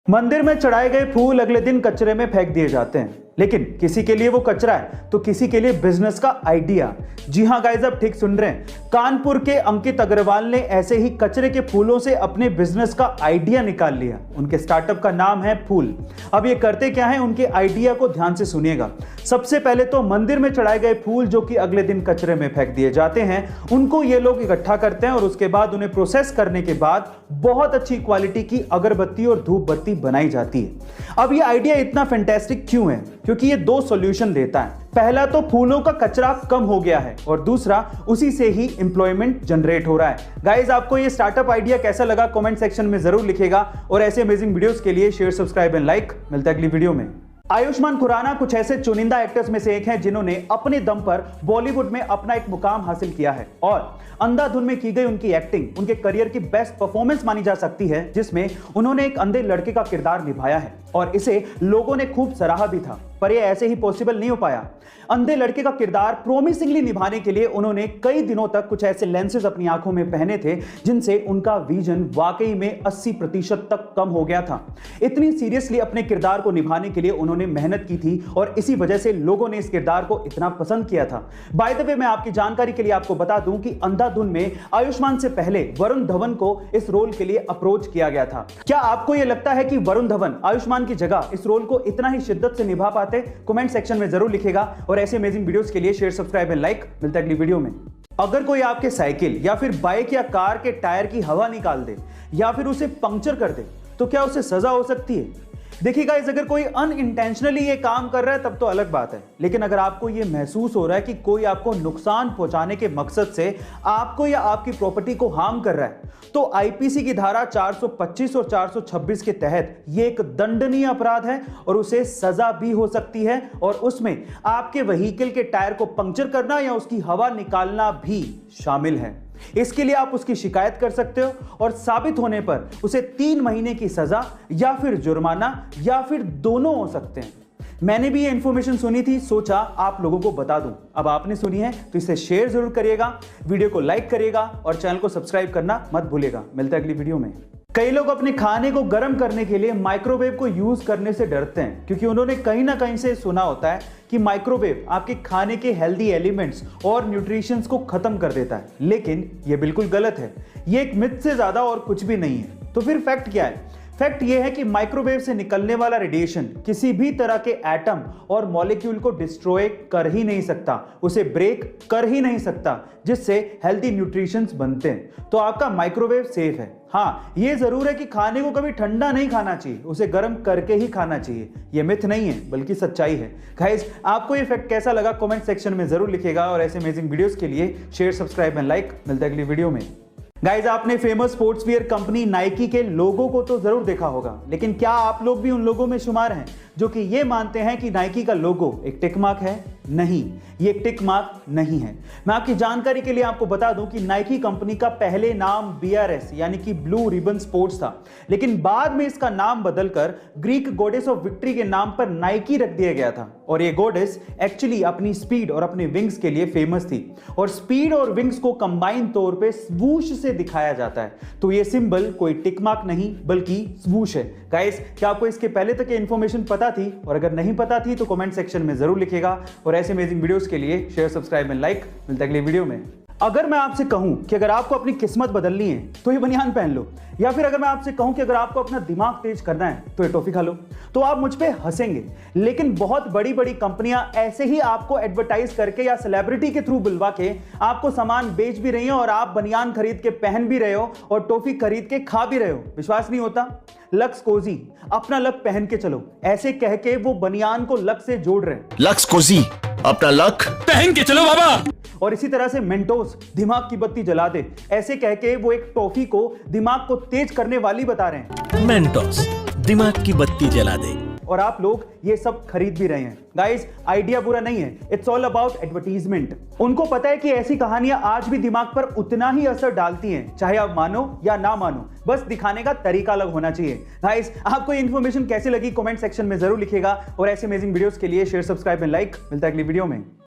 मंदिर में चढ़ाए गए फूल अगले दिन कचरे में फेंक दिए जाते हैं, लेकिन किसी के लिए वो कचरा है तो किसी के लिए बिजनेस का आइडिया। जी हां गाइस, आप ठीक सुन रहे हैं। कानपुर के अंकित अग्रवाल ने ऐसे ही कचरे के फूलों से अपने बिजनेस का आइडिया निकाल लिया। उनके स्टार्टअप का नाम है फूल। अब ये करते क्या है, उनके आइडिया को ध्यान से सुनिएगा। सबसे पहले तो मंदिर में चढ़ाए गए फूल जो कि अगले दिन कचरे में फेंक दिए जाते हैं, उनको ये लोग इकट्ठा करते हैं और उसके बाद उन्हें प्रोसेस करने के बाद बहुत अच्छी क्वालिटी की अगरबत्ती और धूप बत्ती बनाई जाती है। अब ये आइडिया इतना फैंटास्टिक क्यों है? क्योंकि ये दो सॉल्यूशन देता है। पहला तो फूलों का कचरा कम हो गया है और दूसरा उसी से ही एम्प्लॉयमेंट जनरेट हो रहा है। गाइस, आपको ये स्टार्टअप आइडिया कैसा लगा कमेंट सेक्शन में जरूर लिखिएगा और ऐसे अमेजिंग वीडियोस के लिए शेयर, सब्सक्राइब एंड लाइक। मिलता है अगली वीडियो में। आयुष्मान खुराना कुछ ऐसे चुनिंदा एक्टर्स में से एक हैं जिन्होंने अपने दम पर बॉलीवुड में अपना एक मुकाम हासिल किया है और अंधाधुन में की गई उनकी एक्टिंग उनके करियर की बेस्ट परफॉर्मेंस मानी जा सकती है, जिसमें उन्होंने एक अंधे लड़के का किरदार निभाया है और इसे लोगों ने खूब सराहा भी था, पर यह ऐसे ही पॉसिबल नहीं हो पाया। अंधे लड़के का किरदार प्रोमिसिंगली निभाने के लिए उन्होंने कई दिनों तक कुछ ऐसे लेंसेज अपनी आंखों में पहने थे जिनसे उनका विजन वाकई में 80% तक कम हो गया था। इतनी सीरियसली अपने किरदार को निभाने के लिए उन्होंने मेहनत की थी और इसी वजह से लोगों ने इस किरदार को इतना पसंद किया था। बाय द वे, मैं आपकी जानकारी के लिए आपको बता दूं कि अंधाधुन में आयुष्मान से पहले वरुण धवन को इस रोल के लिए अप्रोच किया गया था। क्या आपको यह लगता है कि वरुण धवन आयुष्मान की जगह इस रोल को इतना ही शिद्दत से निभा पाते? कमेंट सेक्शन में जरूर लिखेगा और ऐसे अमेजिंग वीडियोस के लिए शेयर, सब्सक्राइब एंड लाइक। मिलता है अगली वीडियो में। अगर कोई आपके साइकिल या फिर बाइक या कार के टायर की हवा निकाल दे या फिर उसे पंक्चर कर दे तो क्या उसे सजा हो सकती है? देखिए गाइस, अगर कोई अनइंटेंशनली ये काम कर रहा है तब तो अलग बात है, लेकिन अगर आपको ये महसूस हो रहा है कि कोई आपको नुकसान पहुंचाने के मकसद से आपको या आपकी प्रॉपर्टी को हार्म कर रहा है तो आईपीसी की धारा 425 और 426 के तहत ये एक दंडनीय अपराध है और उसे सजा भी हो सकती है और उसमें आपके व्हीकल के टायर को पंक्चर करना या उसकी हवा निकालना भी शामिल है। इसके लिए आप उसकी शिकायत कर सकते हो और साबित होने पर उसे 3 महीने की सजा या फिर जुर्माना या फिर दोनों हो सकते हैं। मैंने भी ये इंफॉर्मेशन सुनी थी, सोचा आप लोगों को बता दूं। अब आपने सुनी है तो इसे शेयर जरूर करिएगा, वीडियो को लाइक करिएगा और चैनल को सब्सक्राइब करना मत भूलिएगा। मिलता है अगली वीडियो में। कई लोग अपने खाने को गर्म करने के लिए माइक्रोवेव को यूज करने से डरते हैं क्योंकि उन्होंने कहीं ना कहीं से सुना होता है कि माइक्रोवेव आपके खाने के हेल्दी एलिमेंट्स और न्यूट्रिशंस को खत्म कर देता है, लेकिन यह बिल्कुल गलत है। यह एक मिथ से ज्यादा और कुछ भी नहीं है। तो फिर फैक्ट क्या है? फैक्ट यह है कि माइक्रोवेव से निकलने वाला रेडिएशन किसी भी तरह के एटम और मॉलिक्यूल को डिस्ट्रॉय कर ही नहीं सकता, उसे ब्रेक कर ही नहीं सकता, जिससे हेल्दी न्यूट्रिशंस बनते हैं। तो आपका माइक्रोवेव सेफ है। हाँ, यह जरूर है कि खाने को कभी ठंडा नहीं खाना चाहिए, उसे गर्म करके ही खाना चाहिए। यह मिथ नहीं है बल्कि सच्चाई है। गाइस, आपको यह फैक्ट कैसा लगा कमेंट सेक्शन में जरूर लिखिएगा और ऐसे अमेजिंग वीडियोस के लिए शेयर, सब्सक्राइब एंड लाइक। मिलता है अगली वीडियो में। गाइज, आपने फेमस स्पोर्ट्सवियर कंपनी नाइकी के लोगो को तो जरूर देखा होगा, लेकिन क्या आप लोग भी उन लोगों में शुमार हैं जो कि ये मानते हैं कि नाइकी का लोगो एक टिक मार्क है? नहीं, ये टिक मार्क नहीं है। मैं आपकी जानकारी के लिए आपको बता दूं कि नाइकी कंपनी का पहले नाम BRS यानी कि ब्लू रिबन स्पोर्ट्स था, लेकिन बाद में इसका नाम बदलकर ग्रीक गॉडेस ऑफ विक्ट्री के नाम पर नाइकी रख दिया गया था। और ये गॉडेस एक्चुअली अपनी स्पीड और अपने विंग्स के लिए फेमस थी और स्पीड और विंग्स को कंबाइन तौर पे स्वूश से दिखाया जाता है। तो ये सिंबल कोई टिक मार्क नहीं बल्कि स्वूश है। गाइस, क्या आपको इसके पहले तक ये इंफॉर्मेशन पता थी? और अगर नहीं पता थी तो कमेंट सेक्शन में जरूर लिखिएगा और ऐसे अमेजिंग वीडियोस के लिए शेयर, सब्सक्राइब एंड लाइक। मिलता है अगले वीडियो में। अगर मैं आपसे कहूं कि अगर आपको अपनी किस्मत बदलनी है तो ये बनियान पहन लो, या फिर अगर मैं आपसे कहूं कि अगर आपको अपना दिमाग तेज करना है तो ये टॉफी खा लो, तो आप मुझ पे हंसेंगे। लेकिन बहुत बड़ी बड़ी कंपनियां ऐसे ही आपको एडवर्टाइज करके या सेलिब्रिटी के थ्रू बुलवा के आपको सामान बेच भी रही हो और आप बनियान खरीद के पहन भी रहे हो और टॉफी खरीद के खा भी रहे हो। विश्वास नहीं होता? लक्स कोजी, अपना लक पहन के चलो, ऐसे कह के वो बनियान को लक से जोड़ रहे हैं। लक्स कोजी, अपना लक पहन के चलो बाबा। और इसी तरह से मेंटोस, दिमाग की बत्ती जला दे, ऐसे कह के वो एक टॉफी को दिमाग को तेज करने वाली बता रहे हैं। मेंटोस, दिमाग की बत्ती जला दे। और आप लोग ये सब खरीद भी रहे हैं। गाइस, आइडिया बुरा नहीं है, इट्स ऑल अबाउट एडवर्टीजमेंट। उनको पता है कि ऐसी कहानियां आज भी दिमाग पर उतना ही असर डालती हैं, चाहे आप मानो या ना मानो, बस दिखाने का तरीका अलग होना चाहिए। गाइस, आपको ये इंफॉर्मेशन कैसी लगी कमेंट सेक्शन में जरूर लिखिएगा और ऐसे अमेजिंग वीडियोस के लिए शेयर, सब्सक्राइब एंड लाइक। मिलता है अगली वीडियो में।